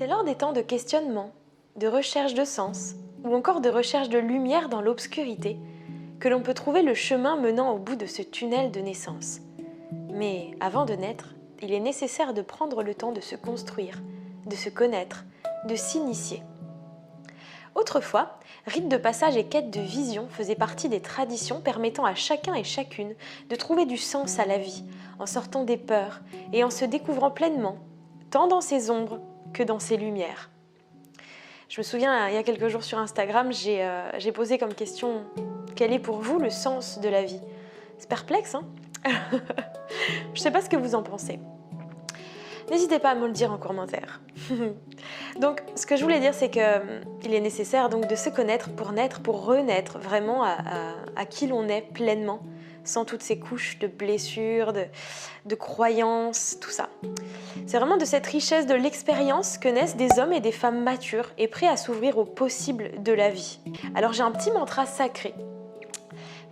C'est lors des temps de questionnement, de recherche de sens, ou encore de recherche de lumière dans l'obscurité, que l'on peut trouver le chemin menant au bout de ce tunnel de naissance. Mais avant de naître, il est nécessaire de prendre le temps de se construire, de se connaître, de s'initier. Autrefois, rites de passage et quête de vision faisaient partie des traditions permettant à chacun et chacune de trouver du sens à la vie, en sortant des peurs et en se découvrant pleinement, tant dans ses ombres que dans ses lumières. Je me souviens, il y a quelques jours sur Instagram, j'ai posé comme question « Quel est pour vous le sens de la vie ?» C'est perplexe, hein? Je ne sais pas ce que vous en pensez. N'hésitez pas à me le dire en commentaire. Donc, ce que je voulais dire, c'est qu'il est nécessaire donc de se connaître pour naître, pour renaître vraiment à qui l'on est pleinement, sans toutes ces couches de blessures, de croyances, tout ça. C'est vraiment de cette richesse de l'expérience que naissent des hommes et des femmes matures et prêts à s'ouvrir au possible de la vie. Alors j'ai un petit mantra sacré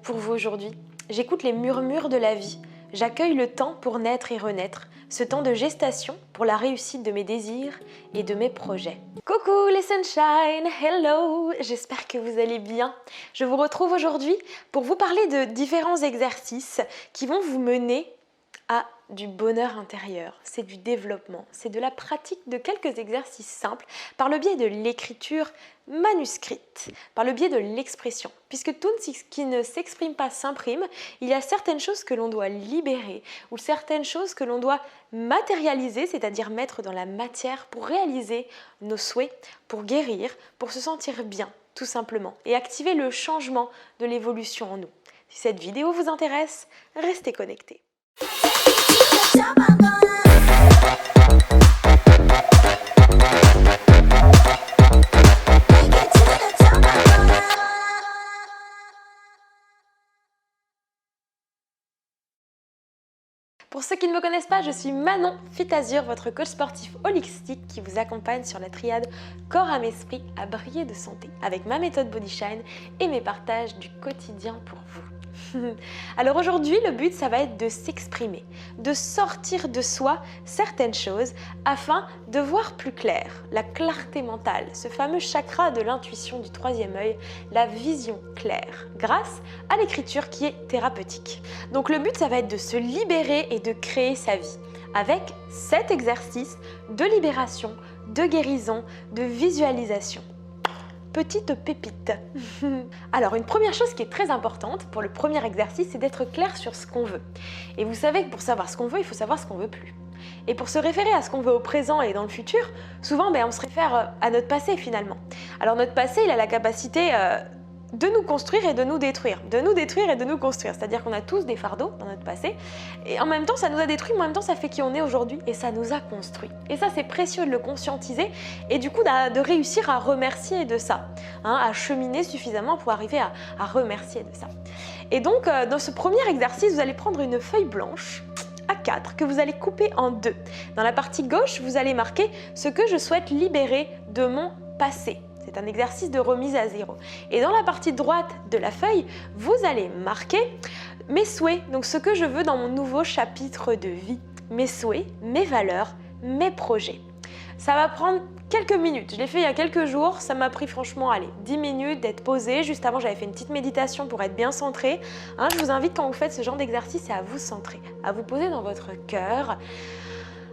pour vous aujourd'hui. J'écoute les murmures de la vie. J'accueille le temps pour naître et renaître, ce temps de gestation pour la réussite de mes désirs et de mes projets. Coucou les sunshine, hello, j'espère que vous allez bien. Je vous retrouve aujourd'hui pour vous parler de différents exercices qui vont vous mener à du bonheur intérieur, c'est du développement, c'est de la pratique de quelques exercices simples par le biais de l'écriture manuscrite, par le biais de l'expression. Puisque tout ce qui ne s'exprime pas s'imprime, il y a certaines choses que l'on doit libérer ou certaines choses que l'on doit matérialiser, c'est-à-dire mettre dans la matière pour réaliser nos souhaits, pour guérir, pour se sentir bien, tout simplement, et activer le changement de l'évolution en nous. Si cette vidéo vous intéresse, restez connectés. Pour ceux qui ne me connaissent pas, je suis Manon Fit Azur, votre coach sportif holistique qui vous accompagne sur la triade corps, âme, esprit à briller de santé avec ma méthode Body Shine et mes partages du quotidien pour vous. Alors aujourd'hui, le but, ça va être de s'exprimer, de sortir de soi certaines choses afin de voir plus clair, la clarté mentale, ce fameux chakra de l'intuition du troisième œil, la vision claire, grâce à l'écriture qui est thérapeutique. Donc le but, ça va être de se libérer et de créer sa vie avec 7 exercices de libération, de guérison, de visualisation. Petite pépite. Alors, une première chose qui est très importante pour le premier exercice, c'est d'être clair sur ce qu'on veut. Et vous savez que pour savoir ce qu'on veut, il faut savoir ce qu'on veut plus. Et pour se référer à ce qu'on veut au présent et dans le futur, souvent on se réfère à notre passé finalement. Alors notre passé, il a la capacité de nous construire et de nous détruire. De nous détruire et de nous construire. C'est-à-dire qu'on a tous des fardeaux dans notre passé. Et en même temps, ça nous a détruits, mais en même temps, ça fait qui on est aujourd'hui. Et ça nous a construits. Et ça, c'est précieux de le conscientiser. Et du coup, de réussir à remercier de ça. À cheminer suffisamment pour arriver à remercier de ça. Et donc, dans ce premier exercice, vous allez prendre une feuille blanche A4 que vous allez couper en 2. Dans la partie gauche, vous allez marquer ce que je souhaite libérer de mon passé. C'est un exercice de remise à zéro. Et dans la partie droite de la feuille, vous allez marquer mes souhaits, donc ce que je veux dans mon nouveau chapitre de vie. Mes souhaits, mes valeurs, mes projets. Ça va prendre quelques minutes. Je l'ai fait il y a quelques jours. Ça m'a pris franchement, 10 minutes d'être posée. Juste avant, j'avais fait une petite méditation pour être bien centrée. Je vous invite quand vous faites ce genre d'exercice, c'est à vous centrer, à vous poser dans votre cœur,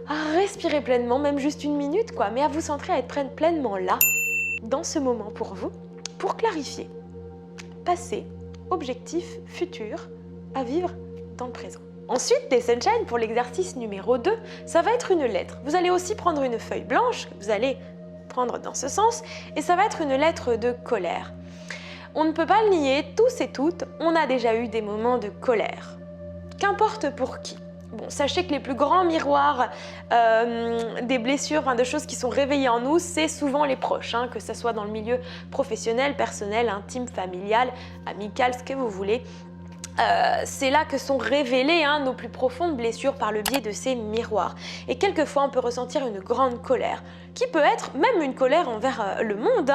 à respirer pleinement, même juste une minute, mais à vous centrer, à être pleinement là, dans ce moment pour vous, pour clarifier passé, objectif, futur, à vivre dans le présent. Ensuite, les sunshine, pour l'exercice numéro 2, ça va être une lettre. Vous allez aussi prendre une feuille blanche, que vous allez prendre dans ce sens, et ça va être une lettre de colère. On ne peut pas le nier, tous et toutes, on a déjà eu des moments de colère. Qu'importe pour qui. Bon, sachez que les plus grands miroirs des blessures, de choses qui sont réveillées en nous, c'est souvent les proches, que ce soit dans le milieu professionnel, personnel, intime, familial, amical, ce que vous voulez. C'est là que sont révélées nos plus profondes blessures par le biais de ces miroirs. Et quelquefois, on peut ressentir une grande colère, qui peut être même une colère envers le monde,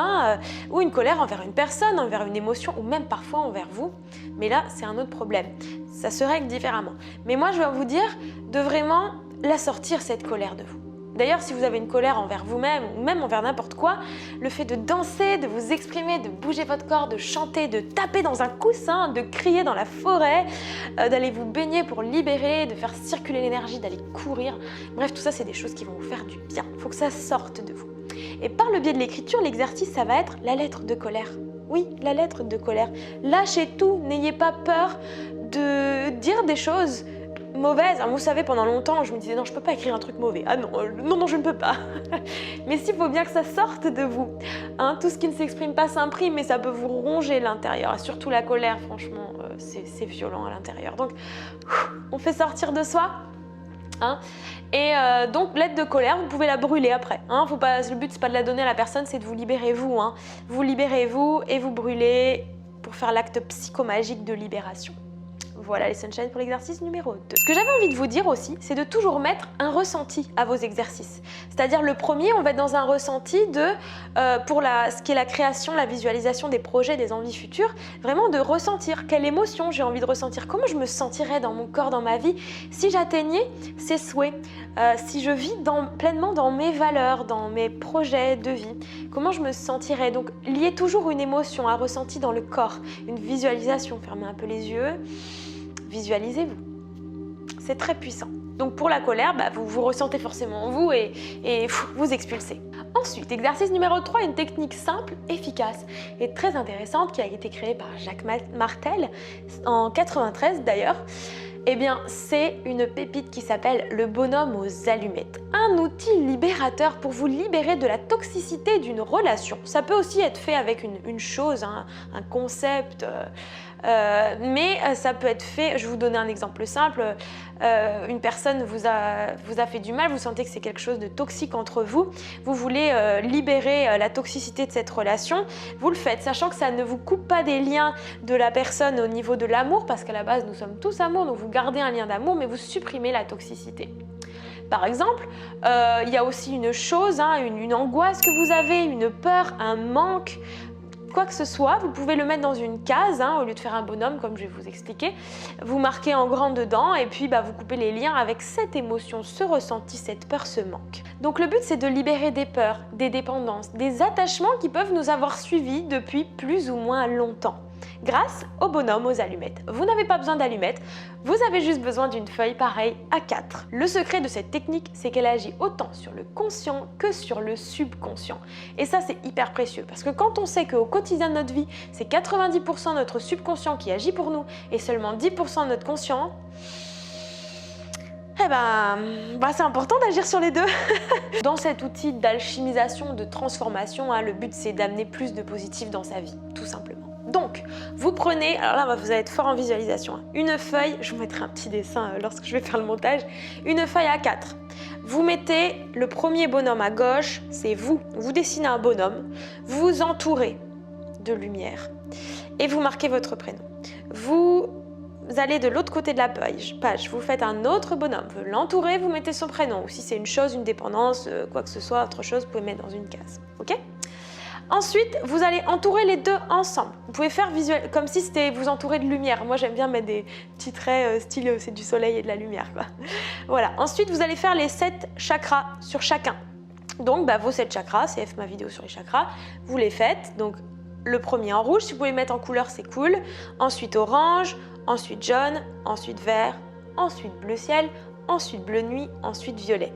ou une colère envers une personne, envers une émotion, ou même parfois envers vous. Mais là, c'est un autre problème. Ça se règle différemment. Mais moi, je vais vous dire de vraiment la sortir, cette colère de vous. D'ailleurs, si vous avez une colère envers vous-même ou même envers n'importe quoi, le fait de danser, de vous exprimer, de bouger votre corps, de chanter, de taper dans un coussin, de crier dans la forêt, d'aller vous baigner pour libérer, de faire circuler l'énergie, d'aller courir, bref, tout ça, c'est des choses qui vont vous faire du bien. Il faut que ça sorte de vous. Et par le biais de l'écriture, l'exercice, ça va être la lettre de colère. Oui, la lettre de colère. Lâchez tout, n'ayez pas peur de dire des choses mauvaises. Alors, vous savez, pendant longtemps, je me disais non, je peux pas écrire un truc mauvais. Ah non, non, je ne peux pas. Mais s'il faut bien que ça sorte de vous. Hein, tout ce qui ne s'exprime pas s'imprime, mais ça peut vous ronger l'intérieur. Et surtout la colère, franchement, c'est violent à l'intérieur. Donc, on fait sortir de soi. Hein. Et donc, lettre de colère, vous pouvez la brûler après. Hein. Faut pas, le but, c'est pas de la donner à la personne, c'est de vous libérer vous. Hein. Vous libérez vous et vous brûlez pour faire l'acte psychomagique de libération. Voilà les sunshine pour l'exercice numéro 2. Ce que j'avais envie de vous dire aussi, c'est de toujours mettre un ressenti à vos exercices. C'est-à-dire le premier, on va être dans un ressenti de, pour ce qui est la création, la visualisation des projets, des envies futures, vraiment de ressentir quelle émotion j'ai envie de ressentir, comment je me sentirais dans mon corps, dans ma vie, si j'atteignais ces souhaits, si je vis pleinement dans mes valeurs, dans mes projets de vie, comment je me sentirais. Donc lier toujours une émotion, un ressenti dans le corps, une visualisation, fermez un peu les yeux. Visualisez-vous. C'est très puissant. Donc pour la colère, vous vous ressentez forcément en vous et vous expulsez. Ensuite, exercice numéro 3, une technique simple, efficace et très intéressante qui a été créée par Jacques Martel en 93 d'ailleurs. Eh bien, c'est une pépite qui s'appelle le bonhomme aux allumettes. Un outil libérateur pour vous libérer de la toxicité d'une relation. Ça peut aussi être fait avec une chose, hein, un concept, mais ça peut être fait, je vais vous donner un exemple simple, une personne vous a fait du mal, vous sentez que c'est quelque chose de toxique entre vous, vous voulez libérer la toxicité de cette relation, vous le faites, sachant que ça ne vous coupe pas des liens de la personne au niveau de l'amour, parce qu'à la base nous sommes tous amour, donc vous gardez un lien d'amour, mais vous supprimez la toxicité. Par exemple, il y a aussi une chose, hein, une angoisse que vous avez, une peur, un manque, quoi que ce soit, vous pouvez le mettre dans une case, hein, au lieu de faire un bonhomme comme je vais vous expliquer. Vous marquez en grand dedans et puis vous coupez les liens avec cette émotion, ce ressenti, cette peur, ce manque. Donc le but c'est de libérer des peurs, des dépendances, des attachements qui peuvent nous avoir suivis depuis plus ou moins longtemps. Grâce au bonhomme aux allumettes. Vous n'avez pas besoin d'allumettes, vous avez juste besoin d'une feuille pareille A4. Le secret de cette technique, c'est qu'elle agit autant sur le conscient que sur le subconscient. Et ça, c'est hyper précieux parce que quand on sait qu'au quotidien de notre vie, c'est 90% notre subconscient qui agit pour nous et seulement 10% notre conscient, eh c'est important d'agir sur les deux. Dans cet outil d'alchimisation, de transformation, hein, le but c'est d'amener plus de positif dans sa vie, tout simplement. Donc, vous prenez, alors là vous allez être fort en visualisation, hein, une feuille, je vous mettrai un petit dessin lorsque je vais faire le montage, une feuille A4. Vous mettez le premier bonhomme à gauche, c'est vous. Vous dessinez un bonhomme, vous entourez de lumière et vous marquez votre prénom. Vous allez de l'autre côté de la page, vous faites un autre bonhomme, vous l'entourez, vous mettez son prénom. Ou si c'est une chose, une dépendance, quoi que ce soit, autre chose, vous pouvez mettre dans une case. Ok ? Ensuite, vous allez entourer les deux ensemble. Vous pouvez faire visuel, comme si c'était vous entourer de lumière. Moi, j'aime bien mettre des petits traits style c'est du soleil et de la lumière, quoi. Voilà. Ensuite, vous allez faire les 7 chakras sur chacun. Donc, vos 7 chakras, CF ma vidéo sur les chakras, vous les faites. Donc, le premier en rouge, si vous pouvez mettre en couleur, c'est cool. Ensuite, orange, ensuite jaune, ensuite vert, ensuite bleu ciel, ensuite bleu nuit, ensuite violet.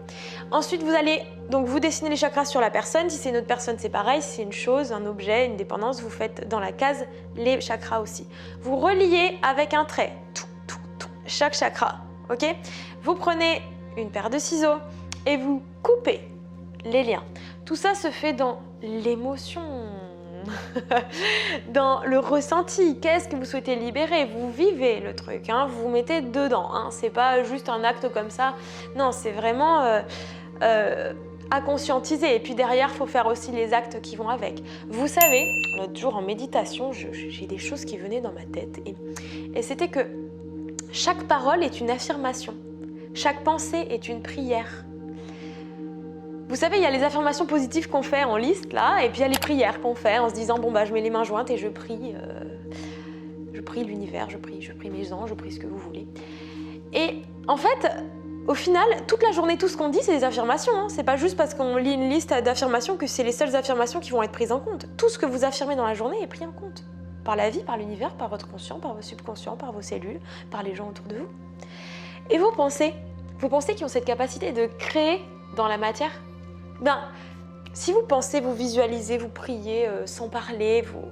Ensuite, vous allez donc vous dessinez les chakras sur la personne. Si c'est une autre personne, c'est pareil. Si c'est une chose, un objet, une dépendance, vous faites dans la case les chakras aussi. Vous reliez avec un trait chaque chakra. Ok ? Vous prenez une paire de ciseaux et vous coupez les liens. Tout ça se fait dans l'émotion. Dans le ressenti, qu'est-ce que vous souhaitez libérer? Vous vivez le truc, hein, vous vous mettez dedans, hein, c'est pas juste un acte comme ça, non, c'est vraiment à conscientiser. Et puis derrière, il faut faire aussi les actes qui vont avec. Vous savez, l'autre jour en méditation, j'ai des choses qui venaient dans ma tête et c'était que chaque parole est une affirmation, chaque pensée est une prière. Vous savez, il y a les affirmations positives qu'on fait en liste, là, et puis il y a les prières qu'on fait en se disant, je mets les mains jointes et je prie l'univers, je prie mes anges, je prie ce que vous voulez. Et en fait, Au final, toute la journée, tout ce qu'on dit, c'est des affirmations. Hein. C'est pas juste parce qu'on lit une liste d'affirmations que c'est les seules affirmations qui vont être prises en compte. Tout ce que vous affirmez dans la journée est pris en compte. Par la vie, par l'univers, par votre conscient, par vos subconscients, par vos cellules, par les gens autour de vous. Et vos pensées qui ont cette capacité de créer dans la matière, ben, si vous pensez, vous visualisez, vous priez sans parler, vous...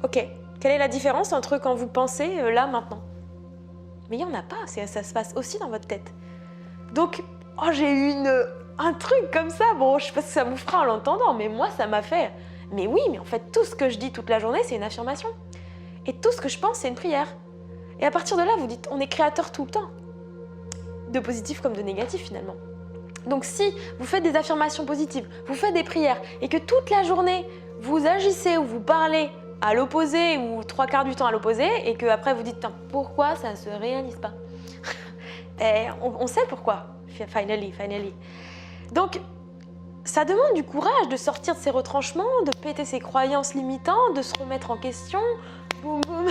Ok, quelle est la différence entre quand vous pensez là, maintenant? Mais il n'y en a pas, ça se passe aussi dans votre tête. Donc, oh, j'ai eu un truc comme ça, bon, je sais pas si ça vous fera en l'entendant, mais moi, ça m'a fait... Mais oui, mais en fait, tout ce que je dis toute la journée, c'est une affirmation. Et tout ce que je pense, c'est une prière. Et à partir de là, vous dites, on est créateur tout le temps. De positif comme de négatif, finalement. Donc si vous faites des affirmations positives, vous faites des prières, et que toute la journée, vous agissez ou vous parlez à l'opposé, ou 3/4 du temps à l'opposé, et que après vous dites, pourquoi ça ne se réalise pas? Et on sait pourquoi, finally. Donc, ça demande du courage de sortir de ses retranchements, de péter ses croyances limitantes, de se remettre en question, boum, boum,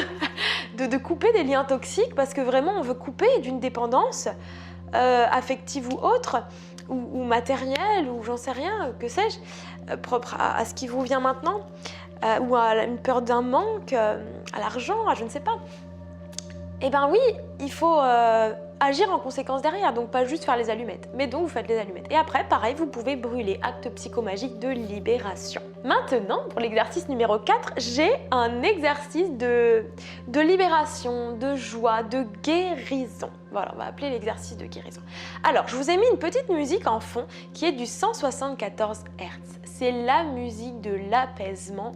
de couper des liens toxiques, parce que vraiment, on veut couper d'une dépendance affective ou autre, ou matérielle, ou j'en sais rien, que sais-je, propre à ce qui vous vient maintenant, ou à une peur d'un manque, à l'argent, à je ne sais pas. Eh bien oui, il faut agir en conséquence derrière, donc pas juste faire les allumettes, mais donc vous faites les allumettes. Et après, pareil, vous pouvez brûler, acte psychomagique de libération. Maintenant, pour l'exercice numéro 4, j'ai un exercice de libération, de joie, de guérison. Voilà, on va appeler l'exercice de guérison. Alors, je vous ai mis une petite musique en fond qui est du 174 Hz. C'est la musique de l'apaisement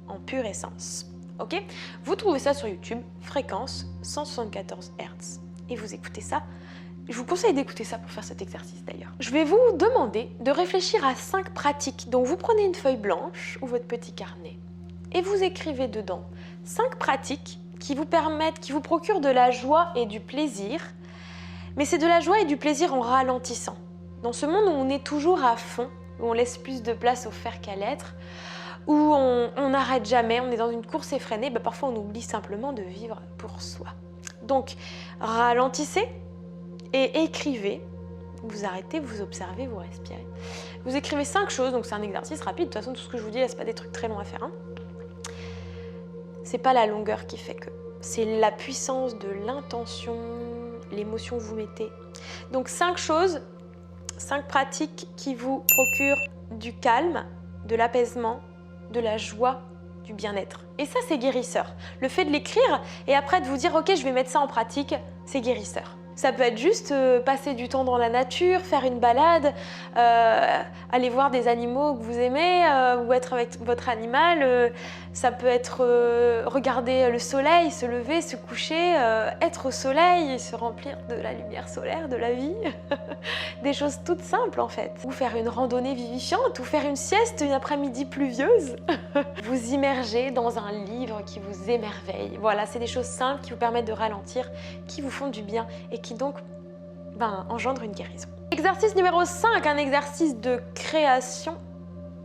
en pure essence. Ok, vous trouvez ça sur YouTube, fréquence 174 Hz. Et vous écoutez ça. Je vous conseille d'écouter ça pour faire cet exercice d'ailleurs. Je vais vous demander de réfléchir à 5 pratiques. Donc vous prenez une feuille blanche ou votre petit carnet et vous écrivez dedans 5 pratiques qui vous permettent, qui vous procurent de la joie et du plaisir. Mais c'est de la joie et du plaisir en ralentissant. Dans ce monde où on est toujours à fond, où on laisse plus de place au faire qu'à l'être, où on n'arrête jamais, on est dans une course effrénée, ben parfois on oublie simplement de vivre pour soi. Donc, ralentissez et écrivez. Vous arrêtez, vous observez, vous respirez. Vous écrivez 5 choses, donc c'est un exercice rapide. De toute façon, tout ce que je vous dis, ce n'est pas des trucs très longs à faire. Hein. C'est pas la longueur qui fait que. C'est la puissance de l'intention, l'émotion que vous mettez. Donc 5 choses, 5 pratiques qui vous procurent du calme, de l'apaisement, de la joie, du bien-être. Et ça, c'est guérisseur. Le fait de l'écrire et après de vous dire « Ok, je vais mettre ça en pratique », c'est guérisseur. Ça peut être juste passer du temps dans la nature, faire une balade, aller voir des animaux que vous aimez ou être avec votre animal. Ça peut être regarder le soleil, se lever, se coucher, être au soleil et se remplir de la lumière solaire, de la vie. Des choses toutes simples en fait. Ou faire une randonnée vivifiante, ou faire une sieste une après-midi pluvieuse. Vous immerger dans un livre qui vous émerveille. Voilà, c'est des choses simples qui vous permettent de ralentir, qui vous font du bien et qui donc engendrent une guérison. Exercice numéro 5, un exercice de création,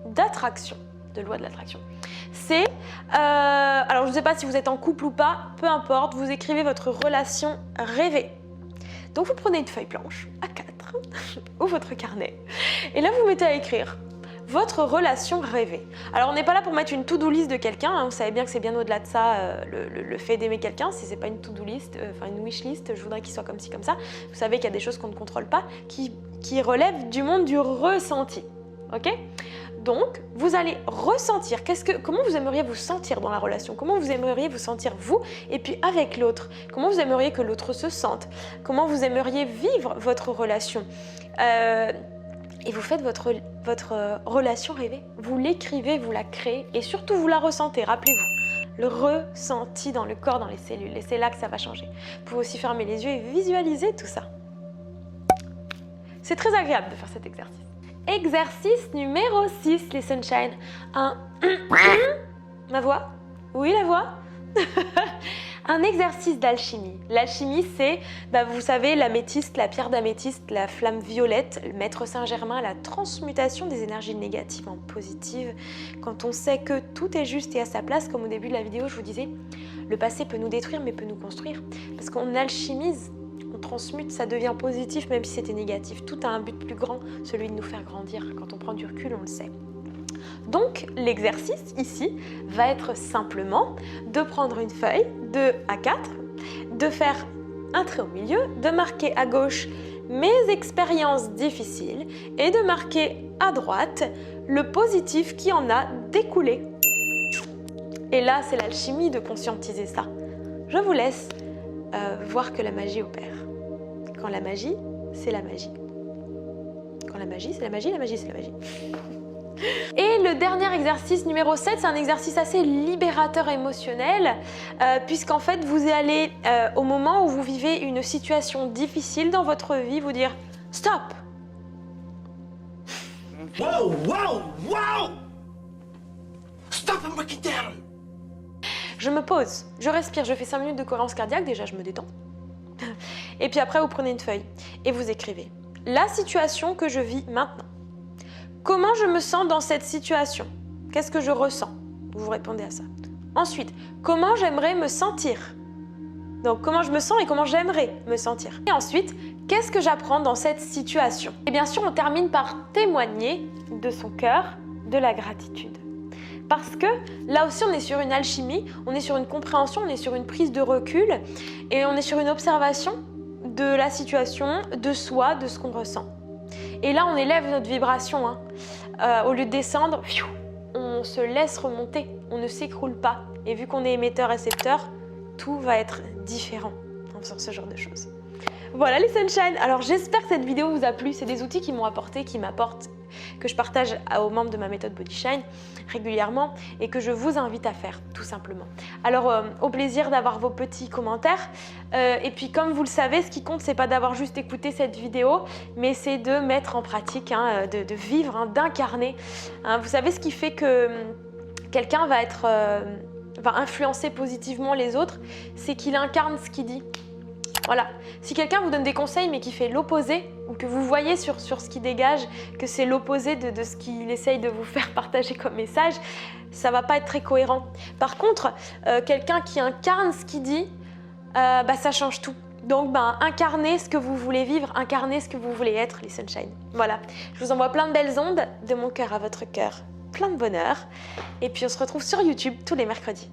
d'attraction, de loi de l'attraction. C'est, alors je ne sais pas si vous êtes en couple ou pas, peu importe, vous écrivez votre relation rêvée. Donc vous prenez une feuille blanche, A4, ou votre carnet, et là vous mettez à écrire votre relation rêvée. Alors on n'est pas là pour mettre une to-do list de quelqu'un, hein, vous savez bien que c'est bien au-delà de ça, le fait d'aimer quelqu'un, si c'est pas une to-do list, une wish list, je voudrais qu'il soit comme ci, comme ça. Vous savez qu'il y a des choses qu'on ne contrôle pas, qui relèvent du monde du ressenti. Ok ? Donc, vous allez ressentir, comment vous aimeriez vous sentir dans la relation, comment vous aimeriez vous sentir vous, et puis avec l'autre, comment vous aimeriez que l'autre se sente, comment vous aimeriez vivre votre relation. Et vous faites votre relation rêvée, vous l'écrivez, vous la créez, et surtout vous la ressentez, rappelez-vous. Le ressenti dans le corps, dans les cellules, et c'est là que ça va changer. Vous pouvez aussi fermer les yeux et visualiser tout ça. C'est très agréable de faire cet exercice. Exercice numéro 6, les sunshine. Ma voix? Oui, la voix? Un exercice d'alchimie. L'alchimie, c'est, vous savez, l'améthyste, la pierre d'améthyste, la flamme violette, le maître Saint-Germain, la transmutation des énergies négatives en positives. Quand on sait que tout est juste et à sa place, comme au début de la vidéo, je vous disais, le passé peut nous détruire, mais peut nous construire. Parce qu'on alchimise, on transmute, ça devient positif même si c'était négatif. Tout a un but plus grand, celui de nous faire grandir. Quand on prend du recul, on le sait. Donc l'exercice ici va être simplement de prendre une feuille de A4, de faire un trait au milieu, de marquer à gauche mes expériences difficiles et de marquer à droite le positif qui en a découlé. Et là, c'est l'alchimie de conscientiser ça. Je vous laisse voir que la magie opère. Quand la magie, c'est la magie. Quand la magie, c'est la magie, la magie, c'est la magie. Et le dernier exercice numéro 7, c'est un exercice assez libérateur émotionnel puisqu'en fait vous allez au moment où vous vivez une situation difficile dans votre vie vous dire stop. Wow, wow, wow! Stop and break it down! Je me pose, je respire, je fais 5 minutes de cohérence cardiaque, déjà je me détends. Et puis après vous prenez une feuille et vous écrivez la situation que je vis maintenant. Comment je me sens dans cette situation? Qu'est-ce que je ressens? Vous répondez à ça. Ensuite, comment j'aimerais me sentir? Donc, comment je me sens et comment j'aimerais me sentir. Et ensuite, qu'est-ce que j'apprends dans cette situation? Et bien sûr, on termine par témoigner de son cœur, de la gratitude. Parce que là aussi, on est sur une alchimie, on est sur une compréhension, on est sur une prise de recul et on est sur une observation de la situation, de soi, de ce qu'on ressent. Et là, on élève notre vibration. Au lieu de descendre, on se laisse remonter, on ne s'écroule pas. Et vu qu'on est émetteur-récepteur, tout va être différent en faisant ce genre de choses. Voilà les Sunshine. Alors j'espère que cette vidéo vous a plu. C'est des outils qui m'ont apporté, qui m'apportent, que je partage aux membres de ma méthode Body Shine régulièrement et que je vous invite à faire tout simplement. Alors au plaisir d'avoir vos petits commentaires et puis comme vous le savez, ce qui compte c'est pas d'avoir juste écouté cette vidéo mais c'est de mettre en pratique, de vivre, d'incarner. Vous savez ce qui fait que quelqu'un va influencer positivement les autres, c'est qu'il incarne ce qu'il dit. Voilà, si quelqu'un vous donne des conseils mais qui fait l'opposé, ou que vous voyez sur ce qu'il dégage que c'est l'opposé de ce qu'il essaye de vous faire partager comme message, ça va pas être très cohérent. Par contre, quelqu'un qui incarne ce qu'il dit, ça change tout. Donc incarnez ce que vous voulez vivre, incarnez ce que vous voulez être, les Sunshine. Voilà, je vous envoie plein de belles ondes de mon cœur à votre cœur, plein de bonheur. Et puis on se retrouve sur YouTube tous les mercredis.